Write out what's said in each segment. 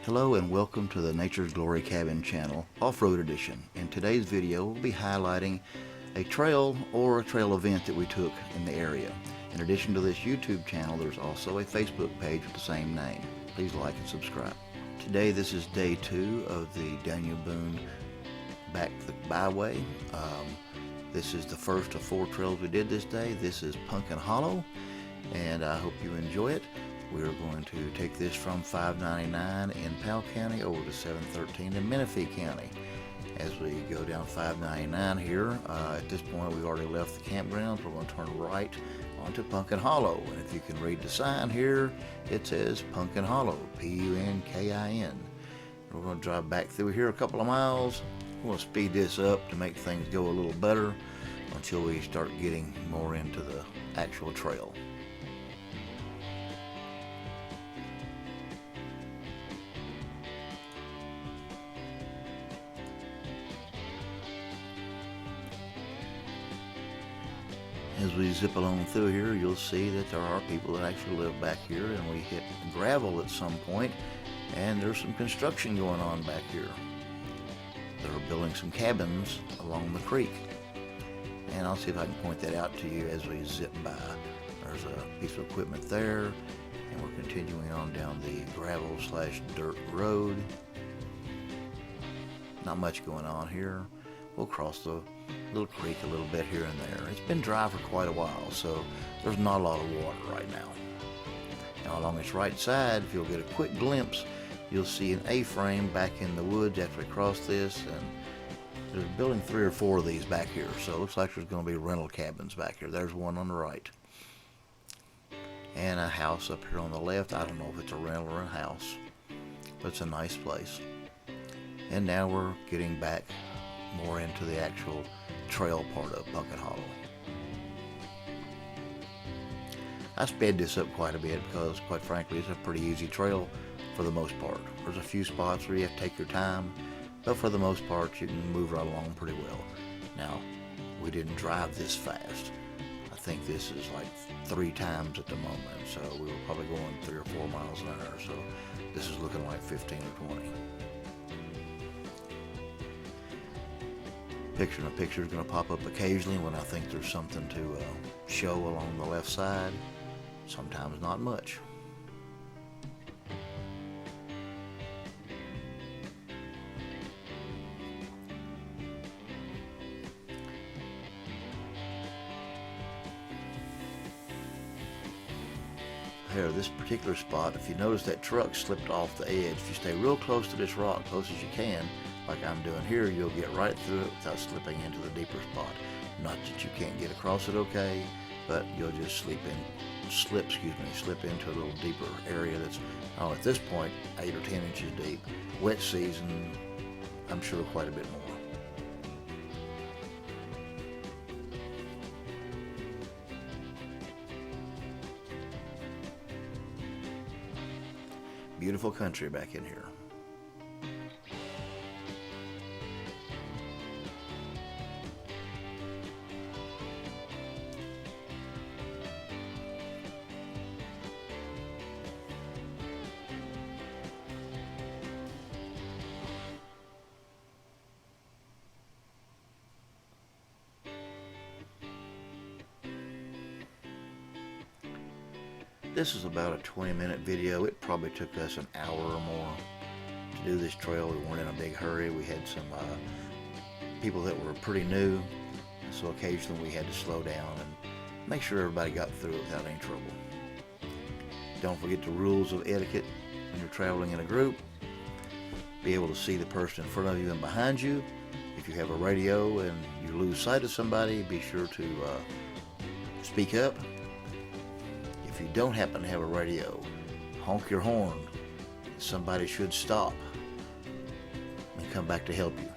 Hello and welcome to the Nature's Glory Cabin channel, Off-Road Edition. In today's video, we'll be highlighting a trail or a trail event that we took in the area. In addition to this YouTube channel, there's also a Facebook page with the same name. Please like and subscribe. Today, this is day 2 of the Daniel Boone Back the Byway. This is the first of 4 trails we did this day. This is Punkin Hollow, and I hope you enjoy it. We're going to take this from 599 in Powell County over to 713 in Menifee County. As we go down 599 here, at this point we've already left the campgrounds. We're going to turn right onto Punkin Hollow. And if you can read the sign here, it says Punkin Hollow, P-U-N-K-I-N. We're going to drive back through here a couple of miles. We're going to speed this up to make things go a little better until we start getting more into the actual trail. As we zip along through here, you'll see that there are people that actually live back here, and we hit gravel at some point, and there's some construction going on back here. They're building some cabins along the creek, and I'll see if I can point that out to you as we zip by. There's a piece of equipment there, and we're continuing on down the gravel/dirt road. Not much going on here. We'll cross the little creek a little bit here and there. It's been dry for quite a while, so there's not a lot of water right now. Now along its right side, if you'll get a quick glimpse, you'll see an A-frame back in the woods after we cross this, and there's building 3 or 4 of these back here, so it looks like there's going to be rental cabins back here. There's one on the right. And a house up here on the left. I don't know if it's a rental or a house, but it's a nice place. And now we're getting back more into the actual trail part of Punkin Hollow. I sped this up quite a bit because, quite frankly, it's a pretty easy trail for the most part. There's a few spots where you have to take your time, but for the most part you can move right along pretty well. Now, we didn't drive this fast. I think this is like 3 times at the moment, so we were probably going 3 or 4 miles an hour, so this is looking like 15 or 20. Picture in a picture is going to pop up occasionally when I think there's something to show along the left side. Sometimes not much. Here, this particular spot, if you notice that truck slipped off the edge, if you stay real close to this rock, close as you can, like I'm doing here, you'll get right through it without slipping into the deeper spot. Not that you can't get across it okay, but you'll just slip into a little deeper area that's, at this point, 8 or 10 inches deep. Wet season, I'm sure quite a bit more. Beautiful country back in here. This is about a 20-minute video. It probably took us an hour or more to do this trail. We weren't in a big hurry. We had some people that were pretty new, so occasionally we had to slow down and make sure everybody got through it without any trouble. Don't forget the rules of etiquette when you're traveling in a group. Be able to see the person in front of you and behind you. If you have a radio and you lose sight of somebody, be sure to speak up. If you don't happen to have a radio, honk your horn. Somebody should stop and come back to help you.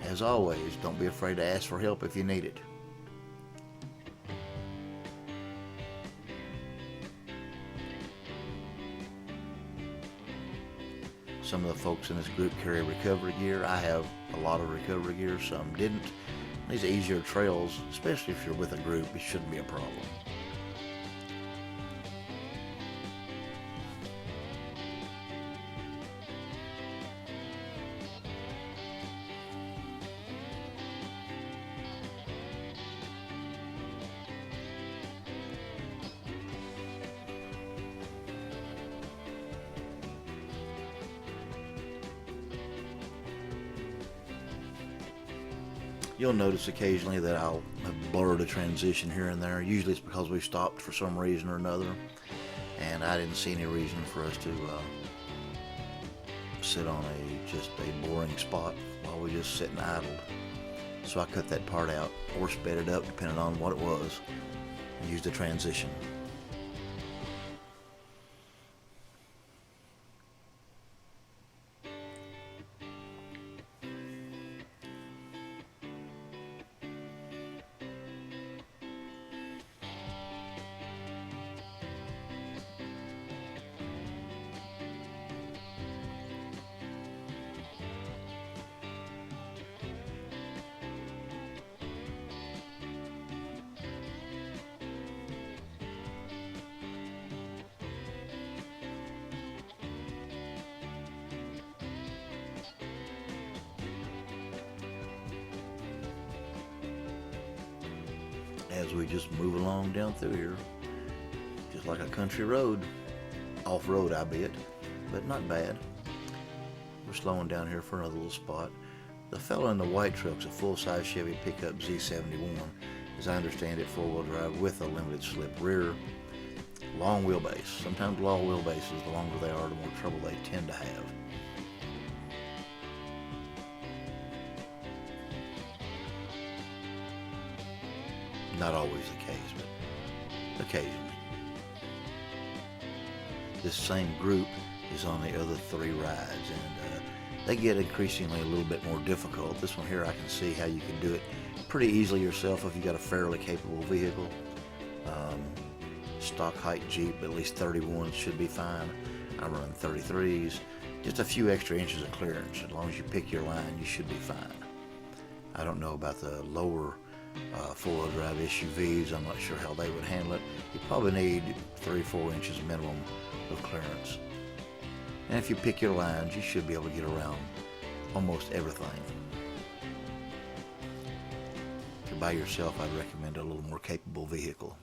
As always, don't be afraid to ask for help if you need it. Some of the folks in this group carry recovery gear. I have a lot of recovery gear, some didn't. These are easier trails, especially if you're with a group, it shouldn't be a problem. You'll notice occasionally that I'll have blurred a transition here and there. Usually it's because we stopped for some reason or another, and I didn't see any reason for us to sit on just a boring spot while we just sit and idled. So I cut that part out or sped it up depending on what it was and used a transition. As we just move along down through here, just like a country road, off-road albeit, but not bad. We're slowing down here for another little spot. The fellow in the white truck's a full-size Chevy pickup Z71, as I understand it, four-wheel drive with a limited slip rear, long wheelbase. Sometimes long wheelbases, the longer they are, the more trouble they tend to have. Not always the case, but occasionally. This same group is on the other three rides, and they get increasingly a little bit more difficult. This one here, I can see how you can do it pretty easily yourself if you've got a fairly capable vehicle. Stock height Jeep, at least 31s should be fine. I'm running 33s. Just a few extra inches of clearance. As long as you pick your line, you should be fine. I don't know about the lower four-wheel drive SUVs. I'm not sure how they would handle it. You probably need 3-4 inches minimum of clearance. And if you pick your lines, you should be able to get around almost everything. If you're by yourself, I'd recommend a little more capable vehicle.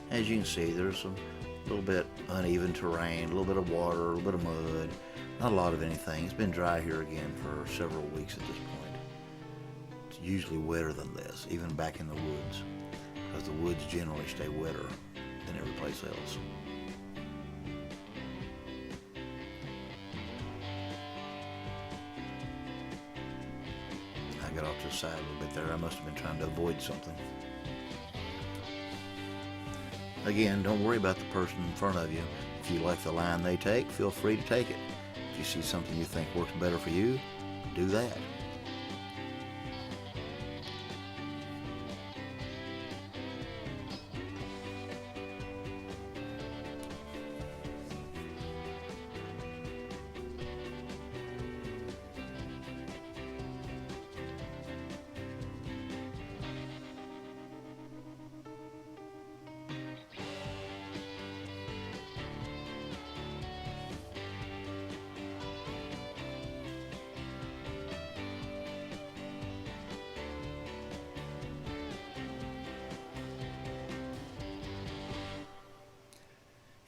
As you can see, there's some little bit uneven terrain, a little bit of water, a little bit of mud, not a lot of anything. It's been dry here again for several weeks at this point. It's usually wetter than this, even back in the woods, because the woods generally stay wetter than every place else. I got off to the side a little bit there. I must have been trying to avoid something. Again, don't worry about the person in front of you. If you like the line they take, feel free to take it. If you see something you think works better for you, do that.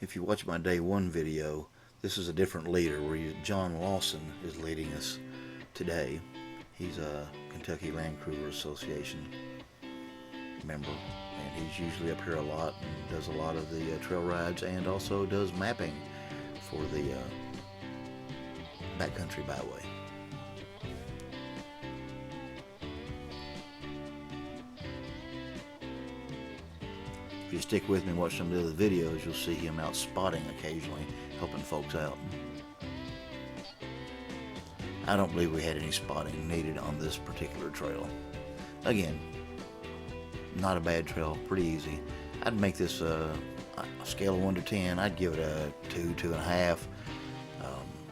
If you watch my day one video, this is a different leader where John Lawson is leading us today. He's a Kentucky Land Cruiser Association member, and he's usually up here a lot and does a lot of the trail rides, and also does mapping for the backcountry byway. If you stick with me and watch some of the other videos, you'll see him out spotting occasionally, helping folks out. I don't believe we had any spotting needed on this particular trail. Again, not a bad trail, pretty easy. I'd make this, a scale of 1 to 10, I'd give it a 2, 2.5.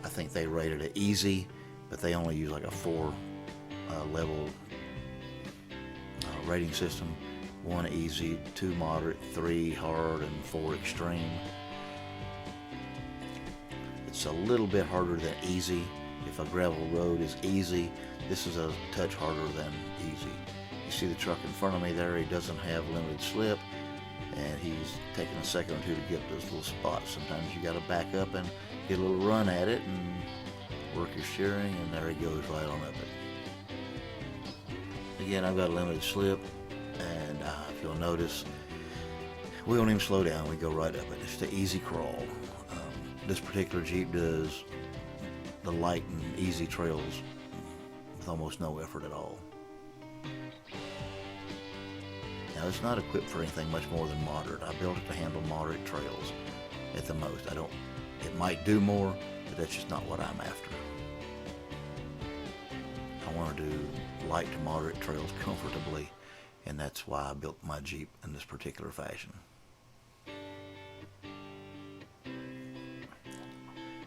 I think they rated it easy, but they only use like a 4 level rating system. 1 easy, 2 moderate, 3 hard, and 4 extreme. It's a little bit harder than easy. If a gravel road is easy, this is a touch harder than easy. You see the truck in front of me there, he doesn't have limited slip, and he's taking a second or two to get those little spots. Sometimes you got to back up and get a little run at it and work your steering, and there he goes right on up it. Again, I've got a limited slip, and if you'll notice, we don't even slow down, we go right up it. It's the easy crawl. This particular Jeep does the light and easy trails with almost no effort at all. Now, it's not equipped for anything much more than moderate. I built it to handle moderate trails at the most. It might do more, but that's just not what I'm after. I want to do light to moderate trails comfortably, and that's why I built my Jeep in this particular fashion.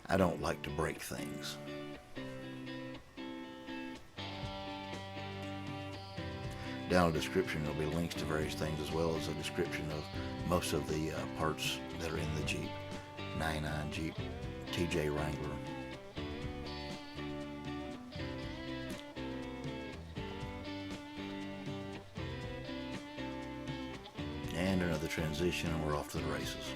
I don't like to break things. Down in the description there'll be links to various things, as well as a description of most of the parts that are in the Jeep 99 Jeep TJ Wrangler. And another transition, and we're off to the races.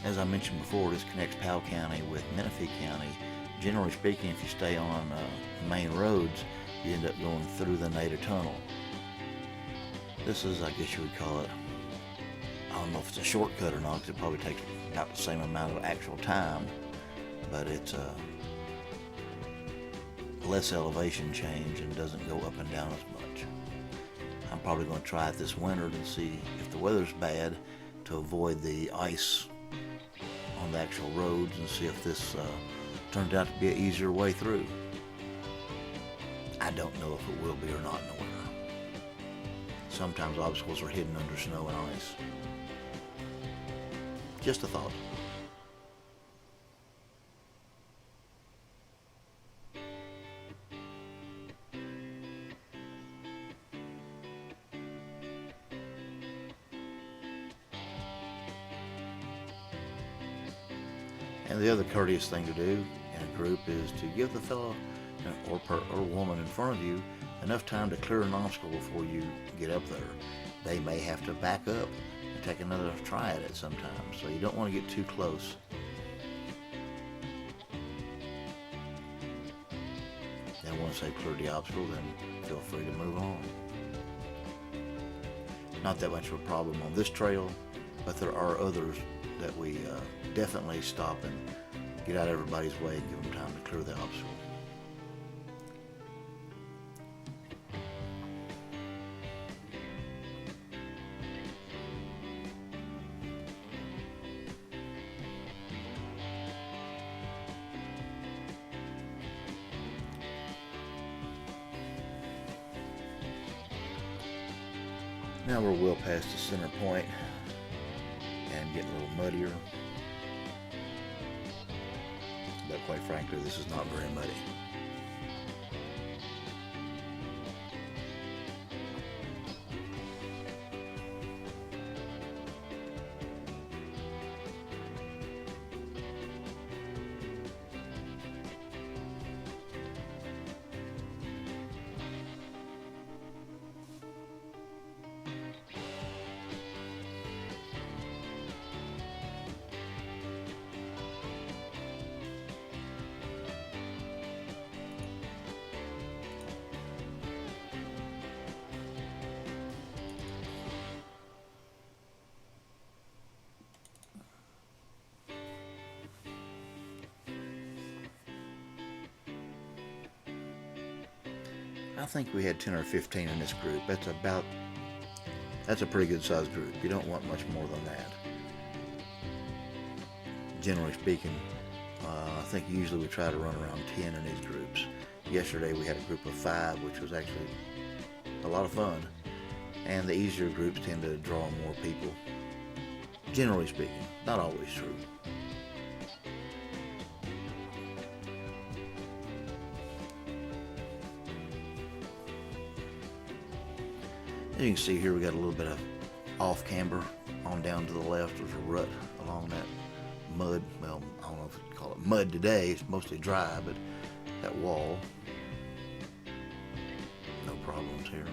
As I mentioned before, this connects Powell County with Menifee County. Generally speaking, if you stay on main roads, you end up going through the Nader Tunnel. This is, I guess you would call it, I don't know if it's a shortcut or not, because it probably takes about the same amount of actual time, but it's less elevation change and doesn't go up and down as much. I'm probably going to try it this winter to see if the weather's bad, to avoid the ice on the actual roads, and see if this turns out to be an easier way through. I don't know if it will be or not in the winter. Sometimes obstacles are hidden under snow and ice. Just a thought. And the other courteous thing to do in a group is to give the fellow or woman in front of you enough time to clear an obstacle before you get up there. They may have to back up and take another try at it sometimes, so you don't want to get too close. And once they've cleared the obstacle, then feel free to move on. Not that much of a problem on this trail, but there are others that we definitely stop and get out of everybody's way and give them time to clear the obstacle. Now we're well past the center point and getting a little muddier, but quite frankly, this is not very muddy. I think we had 10 or 15 in this group. That's a pretty good sized group. You don't want much more than that. Generally speaking, I think usually we try to run around 10 in these groups. Yesterday we had a group of 5, which was actually a lot of fun. And the easier groups tend to draw more people. Generally speaking, not always true. As you can see here, we got a little bit of off camber on down to the left. There's a rut along that mud. Well, I don't know if you call it mud today. It's mostly dry, but that wall. No problems here.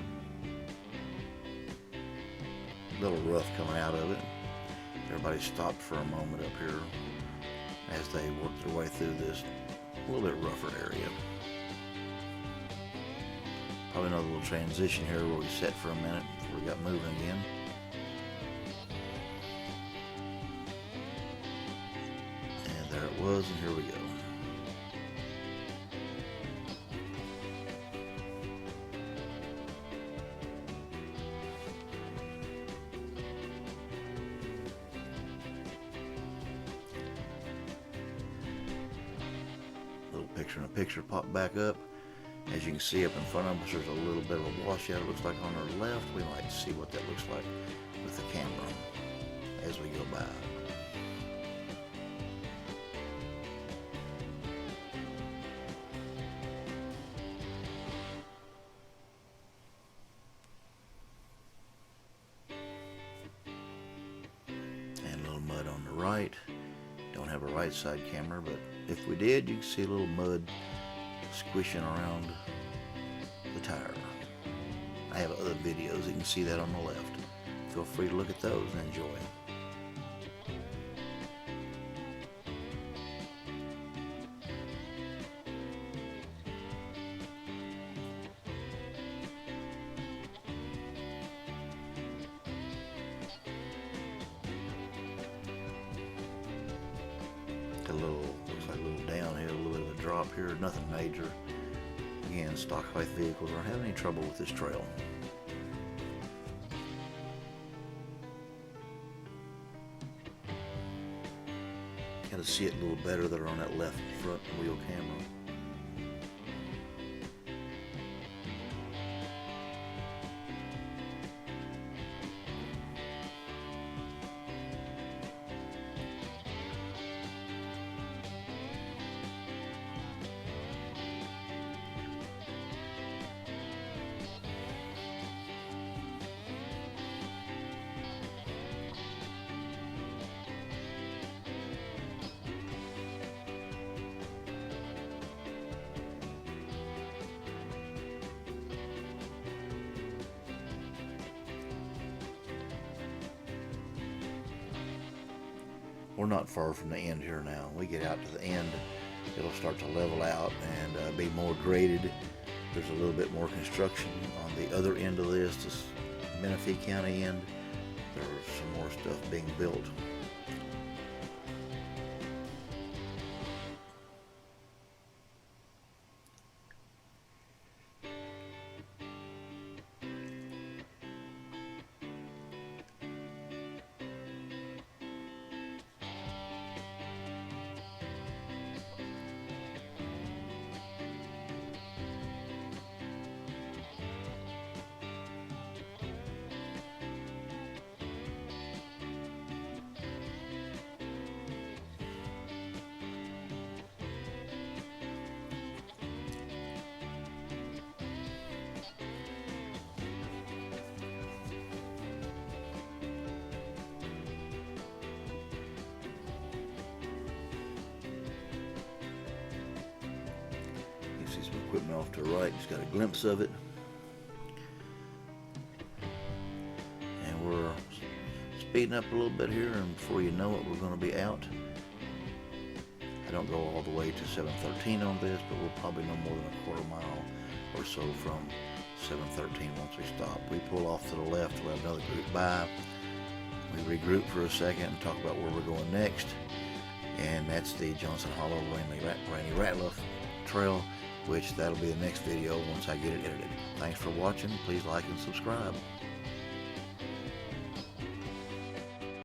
A little rough coming out of it. Everybody stopped for a moment up here as they worked their way through this a little bit rougher area. Probably another little transition here where we sat for a minute before we got moving again. And there it was, and here we go. Little picture-in-a-picture popped back up. As you can see up in front of us, there's a little bit of a washout, it looks like on our left. We might see what that looks like with the camera as we go by. And a little mud on the right. Don't have a right side camera, but if we did, you can see a little mud squishing around the tire. I have other videos, you can see that on the left. Feel free to look at those and enjoy. Looks like a little downhill, a little bit of a drop here, nothing major. Again, stock height vehicles aren't having any trouble with this trail. Kind of see it a little better there on that left front wheel camera. We're not far from the end here now. We get out to the end, it'll start to level out and be more graded. There's a little bit more construction on the other end of this Menifee County end. There's some more stuff being built. See some equipment off to the right, just got a glimpse of it. And we're speeding up a little bit here, and before you know it, we're going to be out. I don't go all the way to 713 on this, but we're probably no more than a quarter mile or so from 713 once we stop. We pull off to the left, we'll have another group by. We regroup for a second and talk about where we're going next. And that's the Johnson Hollow Rainy Ratliff Trail. which that'll be the next video once I get it edited. Thanks for watching. Please like and subscribe.